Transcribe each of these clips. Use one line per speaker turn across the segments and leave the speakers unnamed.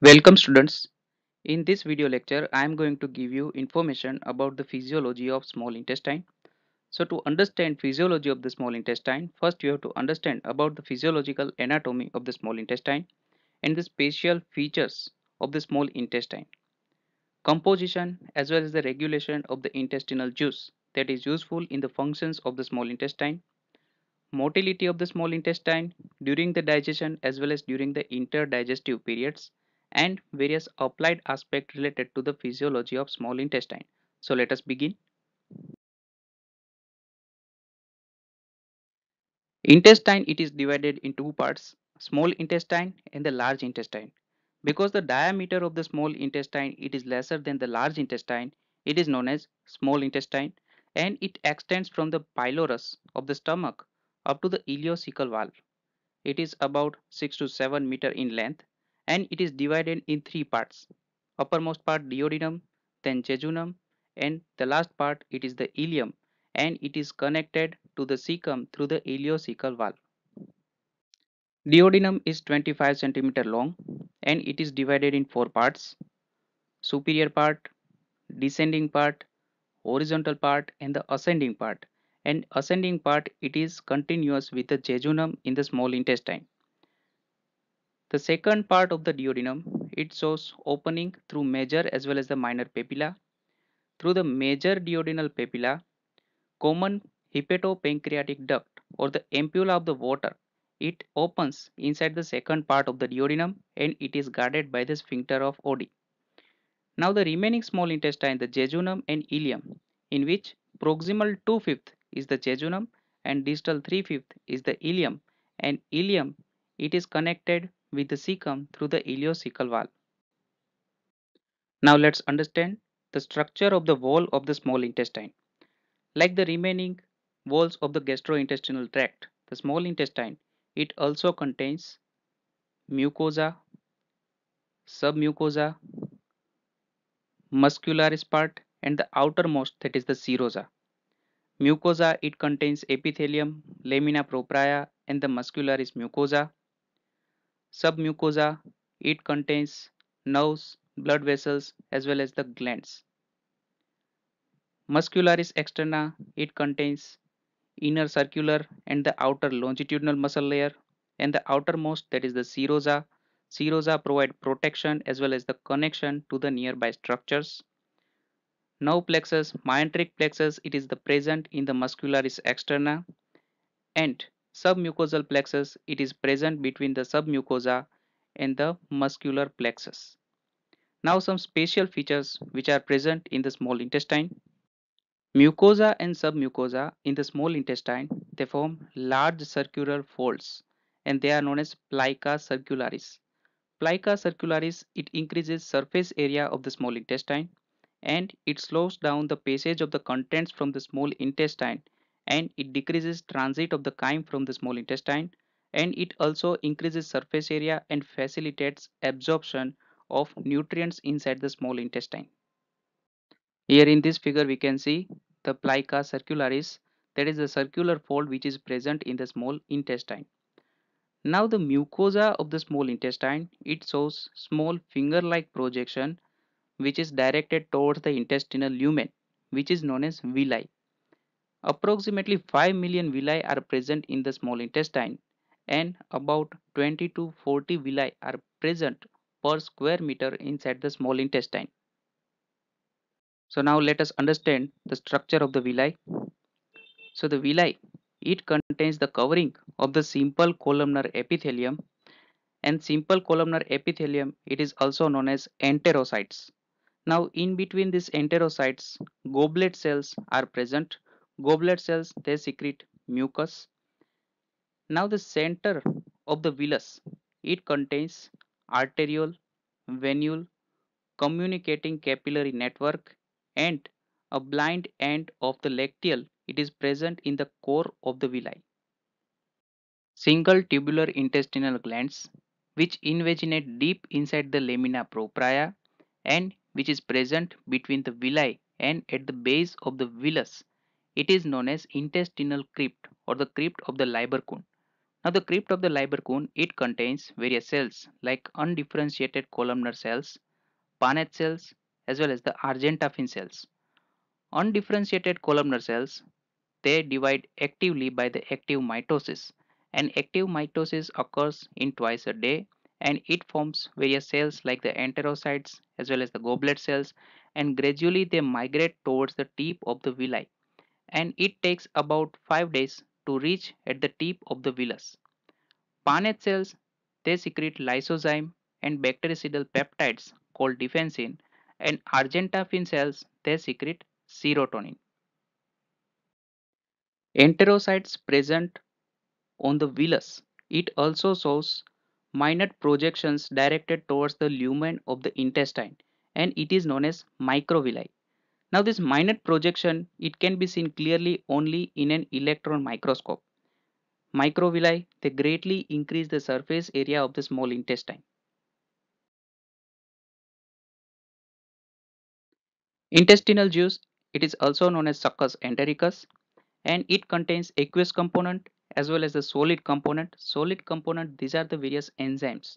Welcome students. In this video lecture, I am going to give you information about the physiology of small intestine. So to understand physiology of the small intestine, first you have to understand about the physiological anatomy of the small intestine and the spatial features of the small intestine, composition as well as the regulation of the intestinal juice that is useful in the functions of the small intestine, motility of the small intestine during the digestion as well as during the interdigestive periods, and various applied aspects related to the physiology of small intestine. So let us begin. Intestine, it is divided in two parts, small intestine and the large intestine. Because the diameter of the small intestine it is lesser than the large intestine, it is known as small intestine, and it extends from the pylorus of the stomach up to the ileocecal valve. It is about 6 to 7 meter in length, and it is divided in three parts. Uppermost part duodenum, then jejunum, and the last part it is the ileum, and it is connected to the cecum through the ileocecal valve. Duodenum is 25 centimeter long, and it is divided in four parts: superior part, descending part, horizontal part, and the ascending part. And ascending part it is continuous with the jejunum in the small intestine. The second part of the duodenum, it shows opening through major as well as the minor papilla. Through the major duodenal papilla, common hepatopancreatic duct or the ampulla of the water, it opens inside the second part of the duodenum, and it is guarded by the sphincter of Oddi. Now the remaining small intestine, the jejunum and ileum, in which proximal 2/5 is the jejunum and distal 3/5 is the ileum, and ileum it is connected with the cecum through the ileocecal valve. Now let's understand the structure of the wall of the small intestine. Like the remaining walls of the gastrointestinal tract, the small intestine it also contains mucosa, submucosa, muscularis part, and the outermost, that is the serosa. Mucosa it contains epithelium, lamina propria, and the muscularis mucosa. Submucosa it contains nerves, blood vessels, as well as the glands. Muscularis externa it contains inner circular and the outer longitudinal muscle layer, and the outermost, that is the serosa. Serosa provide protection as well as the connection to the nearby structures. Nerve plexus, myenteric plexus, it is the present in the muscularis externa, and submucosal plexus it is present between the submucosa and the muscular plexus. Now some spatial features which are present in the small intestine. Mucosa and submucosa in the small intestine, they form large circular folds, and they are known as plica circularis. Plica circularis it increases surface area of the small intestine, and it slows down the passage of the contents from the small intestine, and it decreases transit of the chyme from the small intestine, and it also increases surface area and facilitates absorption of nutrients inside the small intestine. Here in this figure we can see the plica circularis, that is the circular fold which is present in the small intestine. Now the mucosa of the small intestine it shows small finger-like projection which is directed towards the intestinal lumen, which is known as villi. Approximately 5 million villi are present in the small intestine, and about 20 to 40 villi are present per square meter inside the small intestine. So now let us understand the structure of the villi. So the villi it contains the covering of the simple columnar epithelium, and simple columnar epithelium it is also known as enterocytes. Now in between these enterocytes goblet cells are present. Goblet cells they secrete mucus. Now the center of the villus it contains arteriole, venule, communicating capillary network, and a blind end of the lacteal it is present in the core of the villi. Single tubular intestinal glands which invaginate deep inside the lamina propria, and which is present between the villi and at the base of the villus. It is known as intestinal crypt or the crypt of the Lieberkühn. Now the crypt of the Lieberkühn, it contains various cells like undifferentiated columnar cells, Paneth cells, as well as the Argentafin cells. Undifferentiated columnar cells, they divide actively by the active mitosis. And active mitosis occurs in twice a day, and it forms various cells like the enterocytes as well as the goblet cells, and gradually they migrate towards the tip of the villi, and it takes about 5 days to reach at the tip of the villus. Paneth cells, they secrete lysozyme and bactericidal peptides called defensin, and argentafin cells, they secrete serotonin. Enterocytes present on the villus. It also shows minute projections directed towards the lumen of the intestine, and it is known as microvilli. Now this minute projection, it can be seen clearly only in an electron microscope. Microvilli, they greatly increase the surface area of the small intestine. Intestinal juice, it is also known as succus entericus, and it contains aqueous component as well as the solid component. Solid component, these are the various enzymes.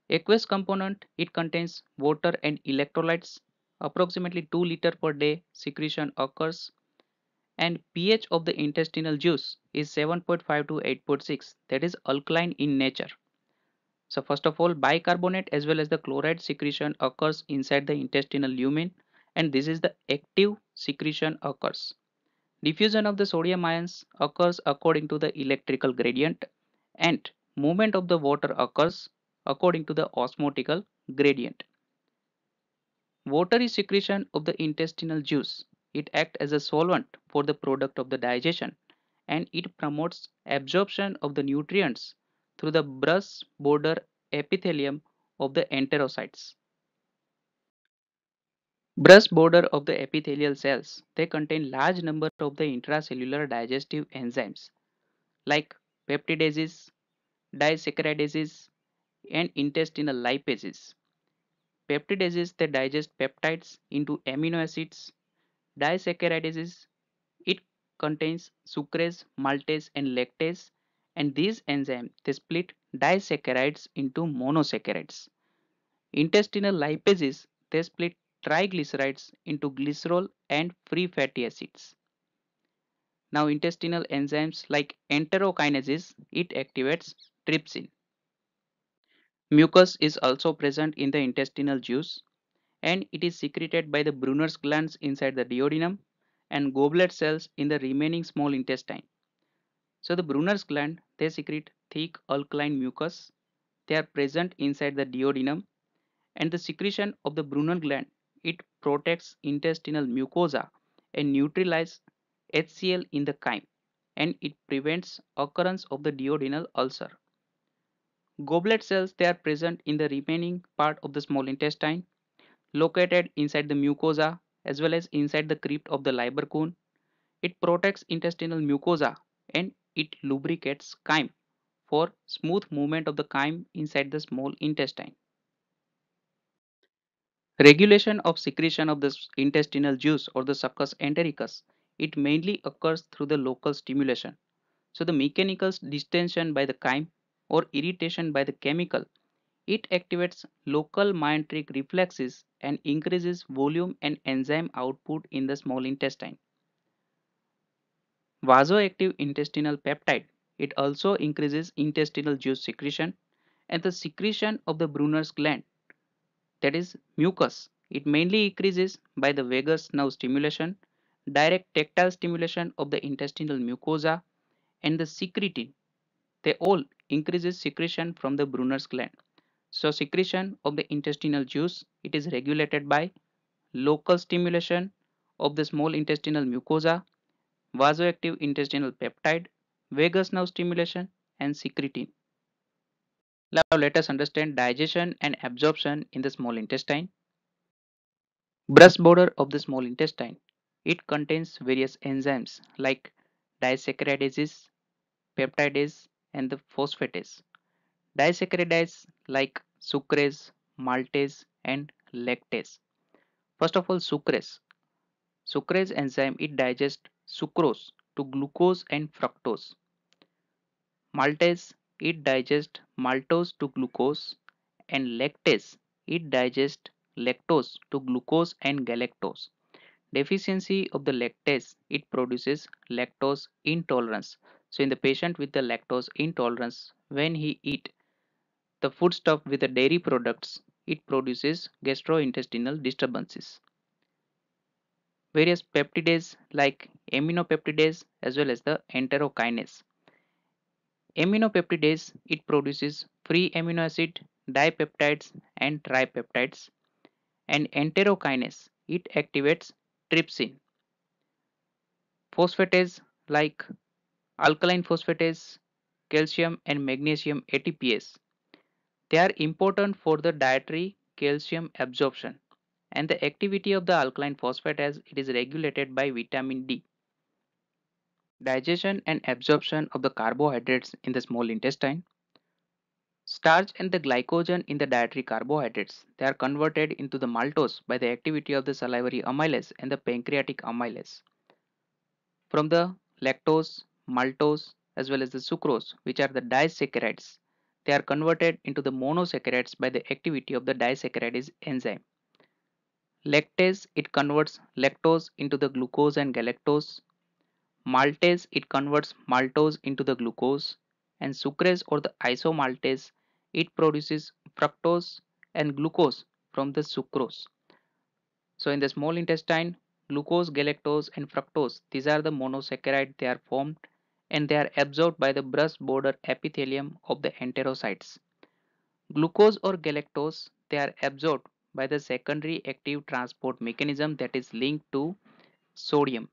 Aqueous component, it contains water and electrolytes. Approximately 2 liter per day secretion occurs, and pH of the intestinal juice is 7.5 to 8.6, that is alkaline in nature. So first of all, bicarbonate as well as the chloride secretion occurs inside the intestinal lumen, and this is the active secretion occurs. Diffusion of the sodium ions occurs according to the electrical gradient, and movement of the water occurs according to the osmotical gradient. Watery secretion of the intestinal juice, it acts as a solvent for the product of the digestion, and it promotes absorption of the nutrients through the brush border epithelium of the enterocytes. Brush border of the epithelial cells, they contain large number of the intracellular digestive enzymes like peptidases, disaccharidases, and intestinal lipases. Peptidases, they digest peptides into amino acids. Disaccharidases, it contains sucrase, maltase, and lactase, and these enzymes, they split disaccharides into monosaccharides. Intestinal lipases, they split triglycerides into glycerol and free fatty acids. Now intestinal enzymes like enterokinases, it activates trypsin. Mucus is also present in the intestinal juice, and it is secreted by the Brunner's glands inside the duodenum and goblet cells in the remaining small intestine. So the Brunner's gland, they secrete thick alkaline mucus. They are present inside the duodenum, and the secretion of the Brunner gland, it protects intestinal mucosa and neutralizes HCl in the chyme, and it prevents occurrence of the duodenal ulcer. Goblet cells, they are present in the remaining part of the small intestine, located inside the mucosa as well as inside the crypt of the Lieberkühn. It protects intestinal mucosa, and it lubricates chyme for smooth movement of the chyme inside the small intestine. Regulation of secretion of the intestinal juice or the succus entericus, it mainly occurs through the local stimulation. So the mechanical distension by the chyme or irritation by the chemical, it activates local myenteric reflexes and increases volume and enzyme output in the small intestine. Vasoactive intestinal peptide, it also increases intestinal juice secretion, and the secretion of the Brunner's gland, that is mucus, it mainly increases by the vagus nerve stimulation, direct tactile stimulation of the intestinal mucosa, and the secretin, they all increases secretion from the Brunner's gland. So secretion of the intestinal juice, it is regulated by local stimulation of the small intestinal mucosa, vasoactive intestinal peptide, vagus nerve stimulation, and secretin. Now let us understand digestion and absorption in the small intestine. Brush border of the small intestine. It contains various enzymes like disaccharidases, peptidase, and the phosphatase. Disaccharides like sucrase, maltase, and lactase. First of all, sucrase. Sucrase enzyme, it digests sucrose to glucose and fructose. Maltase, it digests maltose to glucose, and lactase, it digests lactose to glucose and galactose. Deficiency of the lactase, it produces lactose intolerance. So in the patient with the lactose intolerance, when he eat the foodstuff with the dairy products, it produces gastrointestinal disturbances. Various peptidases like aminopeptidase as well as the enterokinase. Aminopeptidase, it produces free amino acid, dipeptides and tripeptides, and enterokinase, it activates trypsin. Phosphatase like alkaline phosphatase, calcium and magnesium ATPase. They are important for the dietary calcium absorption, and the activity of the alkaline phosphatase, it is regulated by vitamin D. Digestion and absorption of the carbohydrates in the small intestine. Starch and the glycogen in the dietary carbohydrates, they are converted into the maltose by the activity of the salivary amylase and the pancreatic amylase. From the lactose, maltose as well as the sucrose, which are the disaccharides, they are converted into the monosaccharides by the activity of the disaccharide enzyme. Lactase, it converts lactose into the glucose and galactose. Maltase, it converts maltose into the glucose. And sucrase or the isomaltase, it produces fructose and glucose from the sucrose. So in the small intestine, glucose, galactose and fructose, these are the monosaccharides, they are formed and they are absorbed by the brush border epithelium of the enterocytes. Glucose or galactose, they are absorbed by the secondary active transport mechanism that is linked to sodium,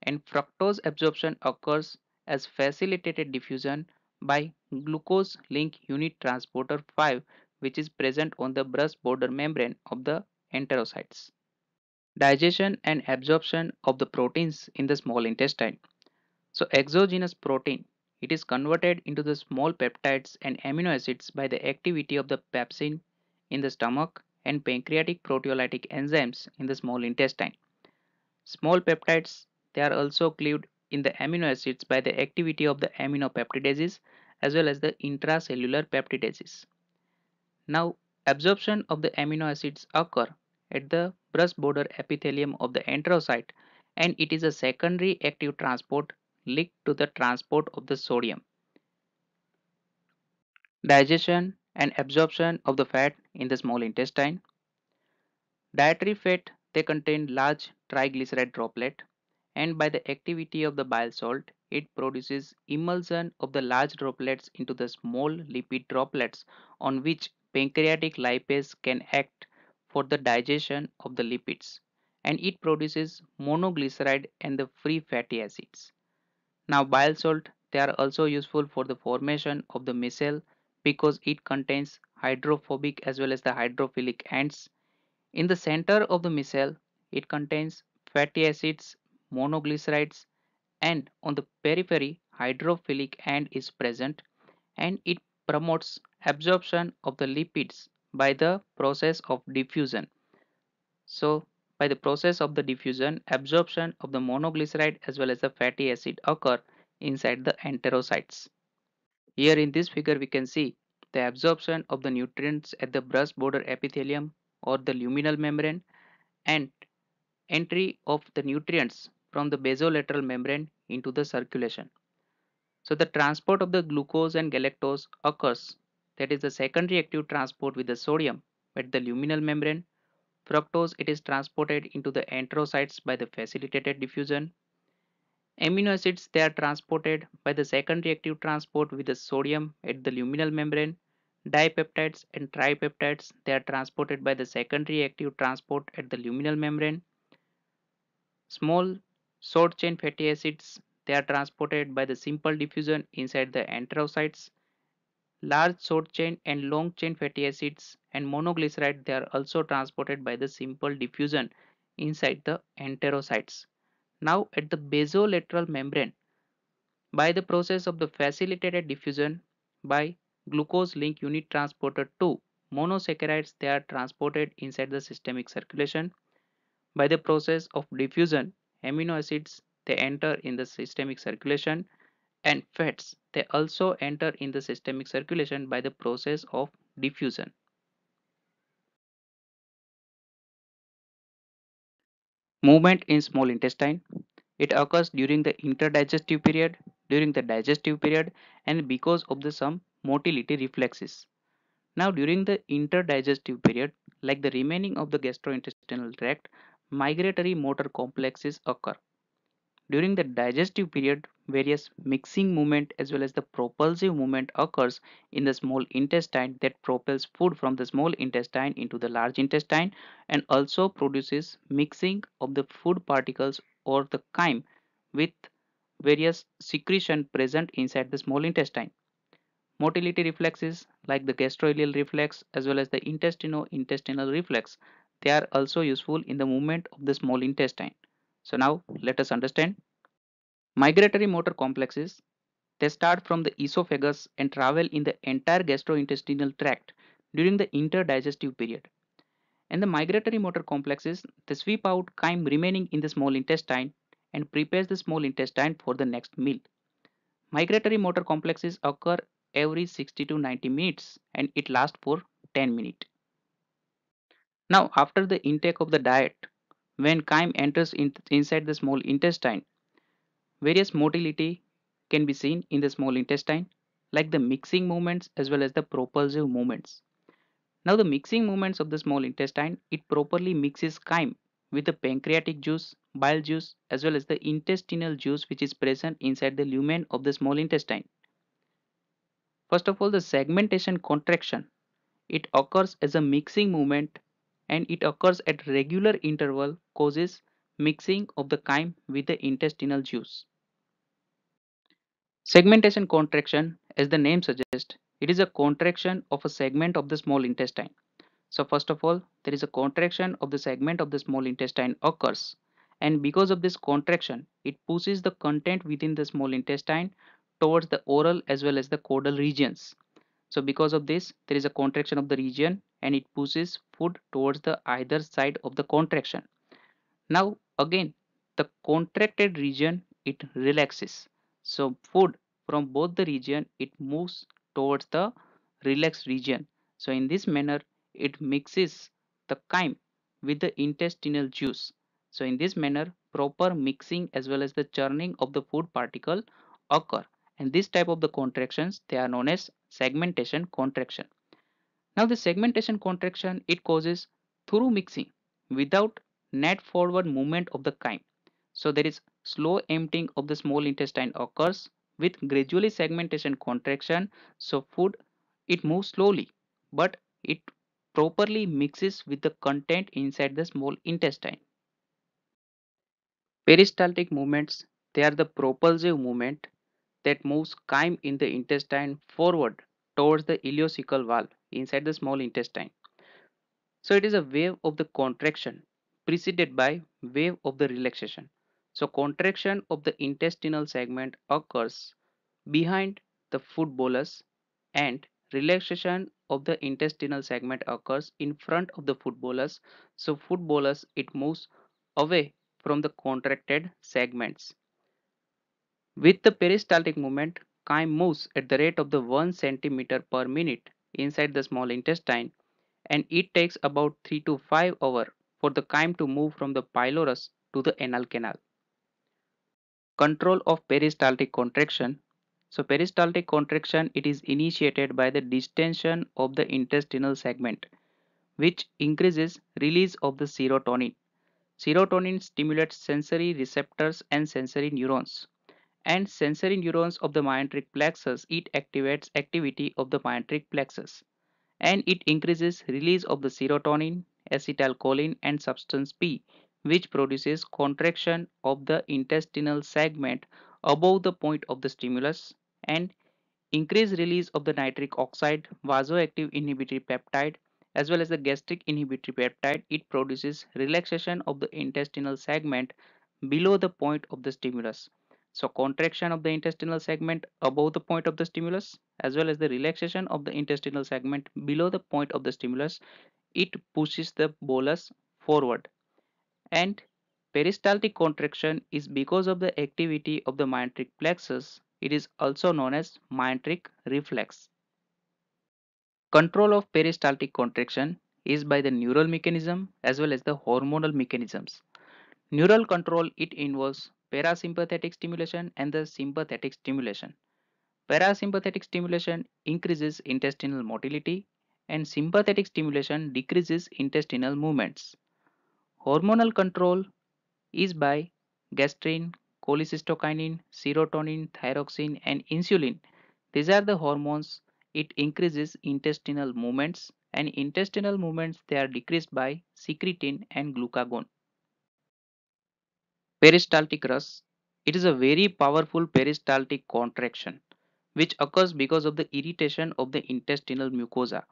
and fructose absorption occurs as facilitated diffusion by glucose link unit transporter 5, which is present on the brush border membrane of the enterocytes. Digestion and absorption of the proteins in the small intestine. So exogenous protein, it is converted into the small peptides and amino acids by the activity of the pepsin in the stomach and pancreatic proteolytic enzymes in the small intestine. Small peptides, they are also cleaved in the amino acids by the activity of the aminopeptidases as well as the intracellular peptidases. Now, absorption of the amino acids occur at the brush border epithelium of the enterocyte, and it is a secondary active transport linked to the transport of the sodium. Digestion and absorption of the fat in the small intestine. Dietary fat, they contain large triglyceride droplet, and by the activity of the bile salt, it produces emulsion of the large droplets into the small lipid droplets on which pancreatic lipase can act for the digestion of the lipids, and it produces monoglyceride and the free fatty acids. Now bile salt, they are also useful for the formation of the micelle because it contains hydrophobic as well as the hydrophilic ends. In the center of the micelle, it contains fatty acids, monoglycerides, and on the periphery, hydrophilic end is present, and it promotes absorption of the lipids by the process of diffusion. So, by the process of the diffusion, absorption of the monoglyceride as well as the fatty acid occur inside the enterocytes. Here in this figure, we can see the absorption of the nutrients at the brush border epithelium or the luminal membrane and entry of the nutrients from the basolateral membrane into the circulation. So the transport of the glucose and galactose occurs, that is the secondary active transport with the sodium at the luminal membrane. Fructose, it is transported into the enterocytes by the facilitated diffusion. Amino acids, they are transported by the secondary active transport with the sodium at the luminal membrane. Dipeptides and tripeptides, they are transported by the secondary active transport at the luminal membrane. Small short chain fatty acids, they are transported by the simple diffusion inside the enterocytes. Large short chain and long chain fatty acids and monoglyceride, they are also transported by the simple diffusion inside the enterocytes. Now at the basolateral membrane, by the process of the facilitated diffusion by glucose link unit transporter 2, monosaccharides, they are transported inside the systemic circulation. By the process of diffusion, amino acids, they enter in the systemic circulation, and fats. They also enter in the systemic circulation by the process of diffusion. Movement in small intestine. It occurs during the interdigestive period, during the digestive period, and because of the some motility reflexes. Now, during the interdigestive period, like the remaining of the gastrointestinal tract, migratory motor complexes occur. During the digestive period, various mixing movement as well as the propulsive movement occurs in the small intestine that propels food from the small intestine into the large intestine and also produces mixing of the food particles or the chyme with various secretion present inside the small intestine. Motility reflexes like the gastroileal reflex as well as the intestinal reflex, they are also useful in the movement of the small intestine. So now let us understand. Migratory motor complexes, they start from the esophagus and travel in the entire gastrointestinal tract during the interdigestive period. And the migratory motor complexes, they sweep out chyme remaining in the small intestine and prepares the small intestine for the next meal. Migratory motor complexes occur every 60 to 90 minutes and it lasts for 10 minutes. Now, after the intake of the diet, when chyme enters inside the small intestine, various motility can be seen in the small intestine, like the mixing movements as well as the propulsive movements. Now, the mixing movements of the small intestine, it properly mixes chyme with the pancreatic juice, bile juice, as well as the intestinal juice which is present inside the lumen of the small intestine. First of all, the segmentation contraction, it occurs as a mixing movement and it occurs at regular interval causes mixing of the chyme with the intestinal juice. Segmentation contraction, as the name suggests, it is a contraction of a segment of the small intestine. So first of all, there is a contraction of the segment of the small intestine occurs, and because of this contraction, it pushes the content within the small intestine towards the oral as well as the caudal regions. So because of this, there is a contraction of the region and it pushes food towards the either side of the contraction. Now again, the contracted region it relaxes. So food from both the region it moves towards the relaxed region. So in this manner, it mixes the chyme with the intestinal juice. So in this manner, proper mixing as well as the churning of the food particle occur. And this type of the contractions they are known as segmentation contraction. Now the segmentation contraction it causes through mixing without net forward movement of the chyme. So there is slow emptying of the small intestine occurs with gradually segmentation contraction. So food it moves slowly but it properly mixes with the content inside the small intestine. Peristaltic movements, they are the propulsive movement that moves chyme in the intestine forward towards the ileocecal valve inside the small intestine. So it is a wave of the contraction preceded by wave of the relaxation. So contraction of the intestinal segment occurs behind the food bolus and relaxation of the intestinal segment occurs in front of the food bolus. So food bolus it moves away from the contracted segments. With the peristaltic movement, chyme moves at the rate of the 1 centimeter per minute inside the small intestine and it takes about 3 to 5 hours for the chyme to move from the pylorus to the anal canal. Control of peristaltic contraction. So peristaltic contraction it is initiated by the distension of the intestinal segment which increases release of the serotonin. Serotonin stimulates sensory receptors and sensory neurons and sensory neurons of the myenteric plexus it activates activity of the myenteric plexus and it increases release of the serotonin, acetylcholine and substance P which produces contraction of the intestinal segment above the point of the stimulus and increased release of the nitric oxide vasoactive inhibitory peptide as well as the gastric inhibitory peptide. It produces relaxation of the intestinal segment below the point of the stimulus. So contraction of the intestinal segment above the point of the stimulus as well as the relaxation of the intestinal segment below the point of the stimulus, it pushes the bolus forward. And peristaltic contraction is because of the activity of the myenteric plexus It is also known as myenteric reflex. Control of peristaltic contraction is by the neural mechanism as well as the hormonal mechanisms. Neural control it involves parasympathetic stimulation and the sympathetic stimulation. Parasympathetic stimulation increases intestinal motility and sympathetic stimulation decreases intestinal movements. Hormonal control is by gastrin, cholecystokinin, serotonin, thyroxine, and insulin. These are the hormones. It increases intestinal movements, and intestinal movements they are decreased by secretin and glucagon. Peristaltic rest. It is a very powerful peristaltic contraction which occurs because of the irritation of the intestinal mucosa.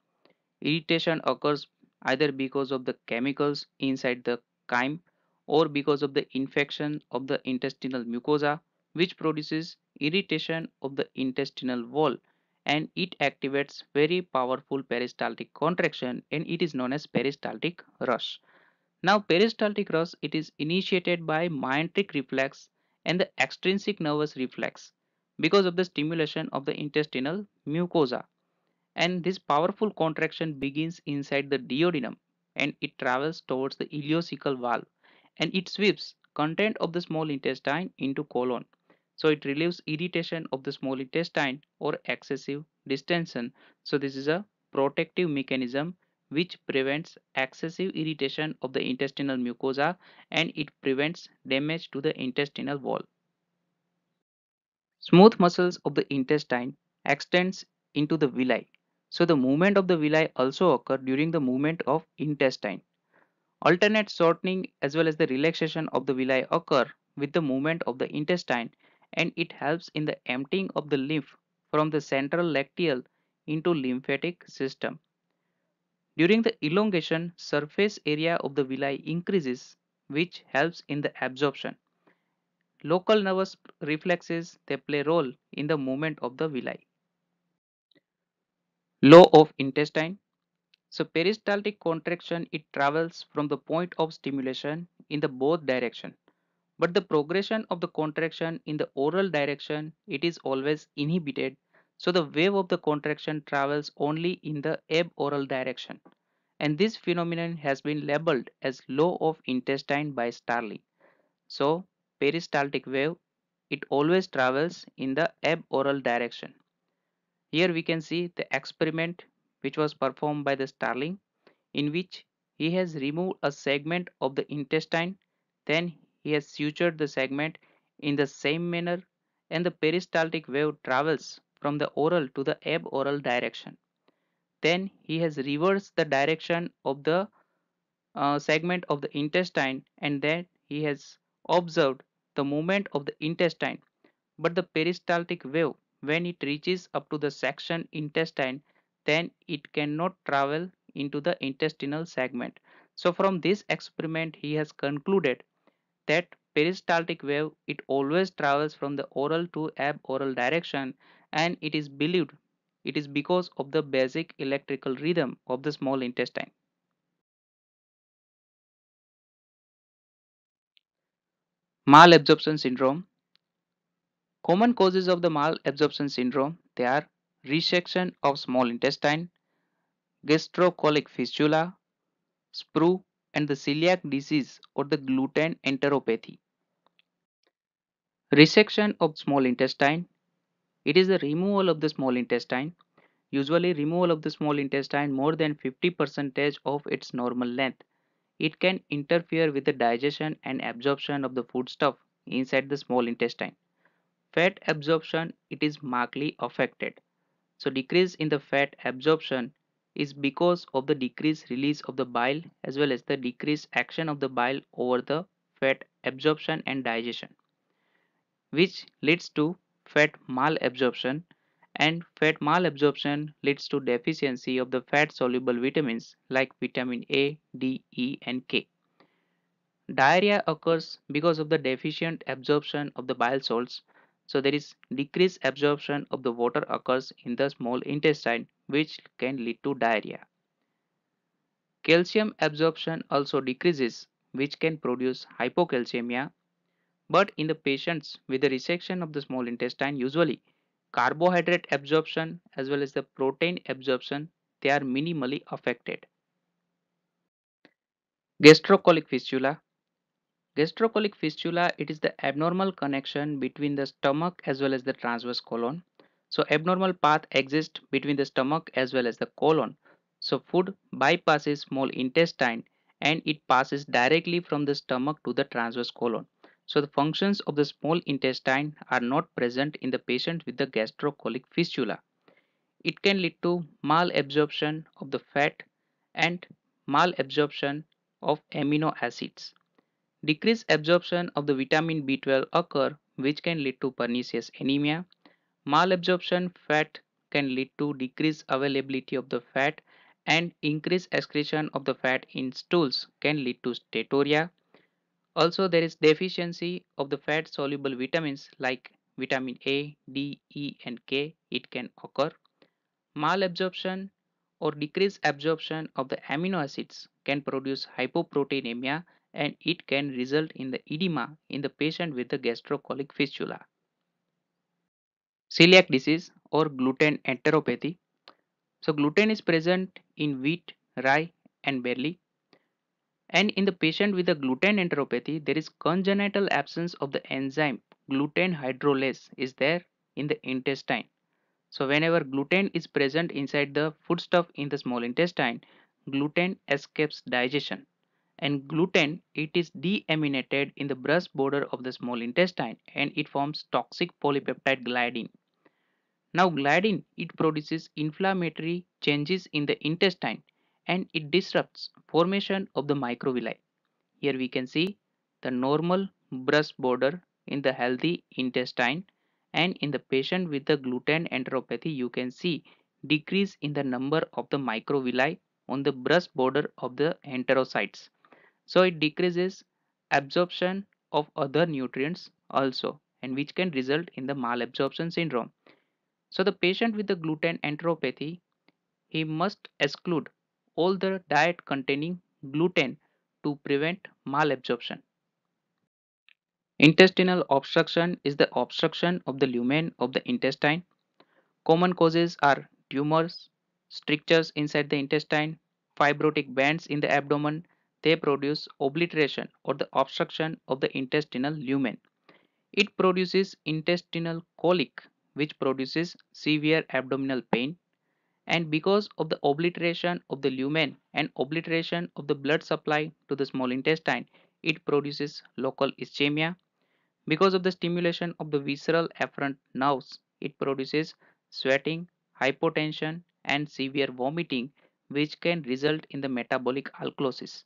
Irritation occurs either because of the chemicals inside the chyme or because of the infection of the intestinal mucosa, which produces irritation of the intestinal wall, and it activates very powerful peristaltic contraction, and it is known as peristaltic rush. Now, peristaltic rush it is initiated by myenteric reflex and the extrinsic nervous reflex because of the stimulation of the intestinal mucosa, and this powerful contraction begins inside the duodenum and it travels towards the ileocecal valve and it sweeps content of the small intestine into colon. So it relieves irritation of the small intestine or excessive distension. So this is a protective mechanism which prevents excessive irritation of the intestinal mucosa and it prevents damage to the intestinal wall. Smooth muscles of the intestine extends into the villi. So the movement of the villi also occur during the movement of intestine. Alternate shortening as well as the relaxation of the villi occur with the movement of the intestine and it helps in the emptying of the lymph from the central lacteal into lymphatic system. During the elongation, surface area of the villi increases which helps in the absorption. Local nervous reflexes they play role in the movement of the villi. Law of intestine. So peristaltic contraction it travels from the point of stimulation in the both direction. But the progression of the contraction in the oral direction it is always inhibited. So the wave of the contraction travels only in the aboral direction. And this phenomenon has been labeled as law of intestine by Starling. So peristaltic wave it always travels in the aboral direction. Here we can see the experiment which was performed by the Starling in which he has removed a segment of the intestine, then he has sutured the segment in the same manner and the peristaltic wave travels from the oral to the aboral direction. Then he has reversed the direction of the segment of the intestine and then he has observed the movement of the intestine, but the peristaltic wave when it reaches up to the section intestine then it cannot travel into the intestinal segment. So from this experiment he has concluded that peristaltic wave it always travels from the oral to aboral direction and it is believed it is because of the basic electrical rhythm of the small intestine. Malabsorption syndrome. Common causes of the malabsorption syndrome they are resection of small intestine, gastrocolic fistula, sprue, and the celiac disease or the gluten enteropathy. Resection of small intestine. It is the removal of the small intestine. Usually removal of the small intestine more than 50% of its normal length. It can interfere with the digestion and absorption of the foodstuff inside the small intestine. Fat absorption it is markedly affected. So decrease in the fat absorption is because of the decreased release of the bile as well as the decreased action of the bile over the fat absorption and digestion, which leads to fat malabsorption, and fat malabsorption leads to deficiency of the fat soluble vitamins like vitamin A, D, E and K. Diarrhea occurs because of the deficient absorption of the bile salts. So there is decreased absorption of the water occurs in the small intestine which can lead to diarrhea. Calcium absorption also decreases which can produce hypocalcemia. But in the patients with the resection of the small intestine, usually carbohydrate absorption as well as the protein absorption, they are minimally affected. Gastrocolic fistula. Gastrocolic fistula, it is the abnormal connection between the stomach as well as the transverse colon. So abnormal path exists between the stomach as well as the colon. So food bypasses small intestine and it passes directly from the stomach to the transverse colon. So the functions of the small intestine are not present in the patient with the gastrocolic fistula. It can lead to malabsorption of the fat and malabsorption of amino acids. Decreased absorption of the vitamin B12 occur which can lead to pernicious anemia. Malabsorption fat can lead to decreased availability of the fat and increased excretion of the fat in stools can lead to steatorrhea. Also there is deficiency of the fat soluble vitamins like vitamin A, D, E and K, it can occur. Malabsorption or decreased absorption of the amino acids can produce hypoproteinemia and it can result in the edema in the patient with the gastrocolic fistula. Celiac disease or gluten enteropathy. So gluten is present in wheat, rye and barley, and in the patient with the gluten enteropathy there is congenital absence of the enzyme gluten hydrolase is there in the intestine. So whenever gluten is present inside the foodstuff in the small intestine, gluten escapes digestion and gluten it is deaminated in the brush border of the small intestine and it forms toxic polypeptide gliadin. Now gliadin it produces inflammatory changes in the intestine and it disrupts formation of the microvilli. Here we can see the normal brush border in the healthy intestine and in the patient with the gluten enteropathy you can see decrease in the number of the microvilli on the brush border of the enterocytes. So it decreases absorption of other nutrients also and which can result in the malabsorption syndrome. So the patient with the gluten enteropathy he must exclude all the diet containing gluten to prevent malabsorption. Intestinal obstruction is the obstruction of the lumen of the intestine. Common causes are tumors, strictures inside the intestine, fibrotic bands in the abdomen. They produce obliteration or the obstruction of the intestinal lumen. It produces intestinal colic, which produces severe abdominal pain. And because of the obliteration of the lumen and obliteration of the blood supply to the small intestine, it produces local ischemia. Because of the stimulation of the visceral afferent nerves, it produces sweating, hypotension, and severe vomiting, which can result in the metabolic alkalosis.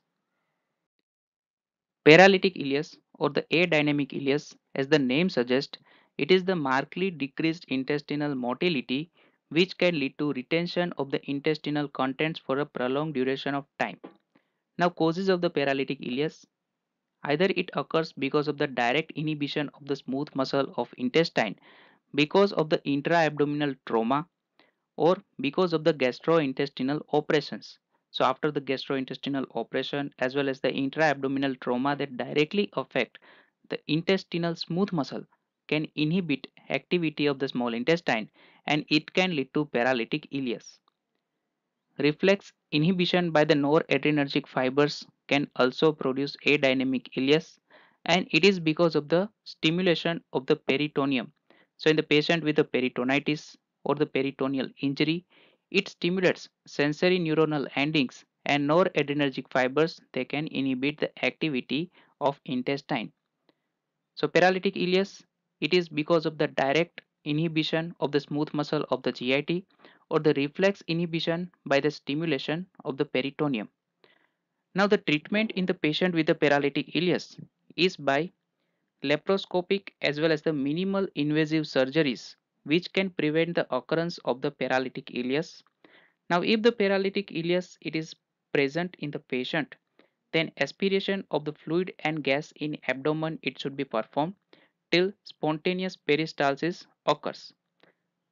Paralytic ileus or the adynamic ileus, as the name suggests, it is the markedly decreased intestinal motility which can lead to retention of the intestinal contents for a prolonged duration of time. Now, causes of the paralytic ileus either it occurs because of the direct inhibition of the smooth muscle of intestine because of the intra-abdominal trauma or because of the gastrointestinal operations. So after the gastrointestinal operation as well as the intra-abdominal trauma that directly affect the intestinal smooth muscle can inhibit activity of the small intestine and it can lead to paralytic ileus. Reflex inhibition by the noradrenergic fibers can also produce adynamic ileus and it is because of the stimulation of the peritoneum. So in the patient with the peritonitis or the peritoneal injury, it stimulates sensory neuronal endings and noradrenergic fibers they can inhibit the activity of intestine. So paralytic ileus, it is because of the direct inhibition of the smooth muscle of the GIT or the reflex inhibition by the stimulation of the peritoneum. Now the treatment in the patient with the paralytic ileus is by laparoscopic as well as the minimal invasive surgeries which can prevent the occurrence of the paralytic ileus. Now if the paralytic ileus it is present in the patient, then aspiration of the fluid and gas in abdomen it should be performed till spontaneous peristalsis occurs.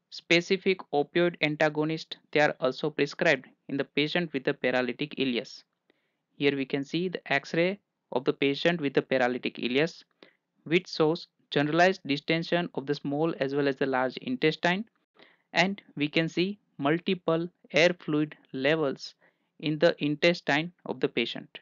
Specific opioid antagonists they are also prescribed in the patient with the paralytic ileus. Here we can see the X-ray of the patient with the paralytic ileus. which shows generalized distension of the small as well as the large intestine, and we can see multiple air fluid levels in the intestine of the patient.